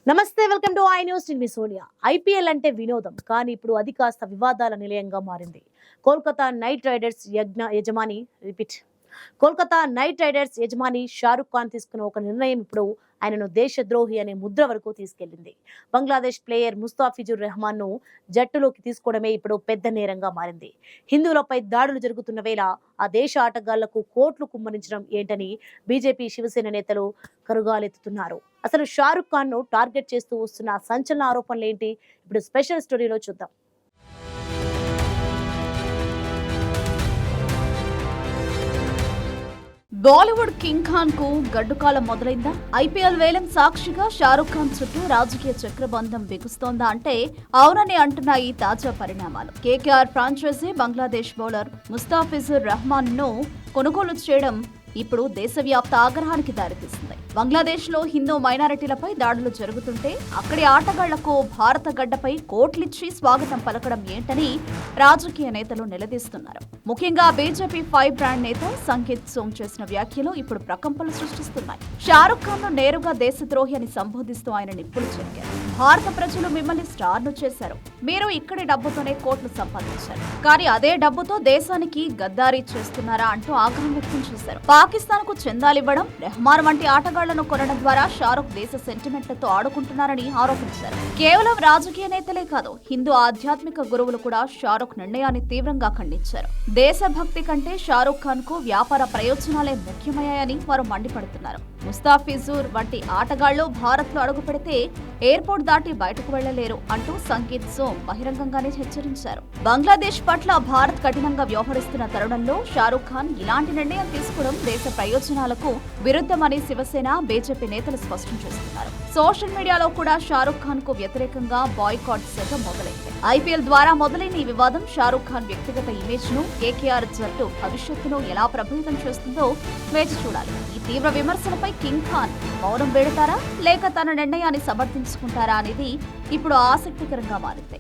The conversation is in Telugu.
నమస్తే, వెల్కమ్ టు ఐ న్యూస్. నేను మీ సోనియా. ఐపీఎల్ అంటే వినోదం, కానీ ఇప్పుడు అది కాస్త వివాదాల నిలయంగా మారింది. Kolkata night riders Kolkata night riders యజమాని షారుఖ్ ఖాన్ తీసుకున్న ఒక నిర్ణయం ఇప్పుడు ఆయనను దేశద్రోహి అనే ముద్ర వరకు తీసుకెళ్లింది. బంగ్లాదేశ్ ప్లేయర్ ముస్తాఫిజుర్ రెహమాన్ ను జట్టులోకి తీసుకోవడమే ఇప్పుడు పెద్ద నేరంగా మారింది. హిందువులపై దాడులు జరుగుతున్న వేళ ఆ దేశ ఆటగాళ్లకు కోట్లు కుమ్మరించడం ఏంటని బీజేపీ, శివసేన నేతలు కరుగాలెత్తుతున్నారు. అసలు షారుఖ్ ఖాన్ ను టార్గెట్ చేస్తూ వస్తున్న సంచలన ఆరోపణలు ఏంటి? ఇప్పుడు స్పెషల్ స్టోరీలో చూద్దాం. బాలీవుడ్ కింగ్ ఖాన్ కు గడ్డుకాలం మొదలైందా? ఐపీఎల్ వేలం సాక్షిగా షారుఖ్ ఖాన్ చుట్టూ రాజకీయ చక్రబంధం బిగుస్తోందా అంటే అవునని అంటున్నాయి తాజా పరిణామాలు. KKR franchise Bangladesh bowler Mustafizur Rahman ను కొనుగోలు చేయడం ఇప్పుడు దేశవ్యాప్త ఆగ్రహానికి దారితీస్తుంది. బంగ్లాదేశ్ లో హిందూ మైనారిటీలపై దాడులు జరుగుతుంటే అక్కడి ఆటగాళ్లకు భారత గడ్డపై కోట్లిచ్చి స్వాగతం పలకడం ఏంటని రాజకీయ నేతలు నిలదీస్తున్నారు. ముఖ్యంగా బీజేపీ 5 బ్రాండ్ నేత సంకేత్ సోంగ్ చేసిన వ్యాఖ్యలు ఇప్పుడు ప్రకంపనలు సృష్టిస్తున్నాయి. షారుఖ్ ఖాన్ ను నేరుగా దేశద్రోహి అని సంబోధిస్తూ ఆయన నిప్పులు చెరిగారు. భారత ప్రజలు మిమ్మల్ని స్టార్ ను చేశారు, మీరు ఇక్కడి డబ్బుతోనే కోట్లు సంపాదించారు, కానీ అదే డబ్బుతో దేశానికి గద్దారీ చేస్తున్నారా అంటూ ఆగ్రహం వ్యక్తం చేశారు. పాకిస్తాన్ కు చందాలివ్వడం, రెహమాన్ వంటి ఆటగాళ్లను కొనడం ద్వారా షారుఖ్ దేశ సెంటిమెంట్లతో ఆడుకుంటున్నారని ఆరోపించారు. కేవలం రాజకీయ నేతలే కాదు, హిందూ ఆధ్యాత్మిక గురువులు కూడా షారుఖ్ నిర్ణయాన్ని తీవ్రంగా ఖండించారు. దేశభక్తి కంటే షారుఖ్ ఖాన్ కు వ్యాపార ప్రయోజనాలే ముఖ్యమయ్యాయని వారు మండిపడుతున్నారు. ముస్తాఫిజుర్ వంటి ఆటగాళ్లు భారత్ లో అడుగు పెడితే ఎయిర్పోర్ట్ దాటి బయటకు వెళ్లలేరు అంటూ సంకేత్ సోంగ్ బహిరంగంగానే హెచ్చరించారు. బంగ్లాదేశ్ పట్ల భారత్ కఠినంగా వ్యవహరిస్తున్న తరుణంలో షారుఖ్ ఖాన్ ఇలాంటి నిర్ణయం తీసుకోవడం దేశ ప్రయోజనాలకు విరుద్ధమని శివసేన, బీజేపీ నేతలు స్పష్టం చేస్తున్నారు. సోషల్ మీడియాలో కూడా షారుఖ్ ఖాన్ కు వ్యతిరేకంగా బాయ్కాట్ సెగ మొదలైంది. ఐపీఎల్ ద్వారా మొదలైన ఈ వివాదం షారుఖ్ ఖాన్ వ్యక్తిగత ఇమేజ్ ను, కేకేఆర్ జట్టు భవిష్యత్తును ఎలా ప్రభావితం చేస్తుందో వేచి చూడాలి. ఈ తీవ్ర విమర్శలపై కింగ్ ఖాన్ మౌనం వేడతారా లేక తన నిర్ణయాన్ని సమర్థించుకుంటారా అనేది ఇప్పుడు ఆసక్తికరంగా మారింది.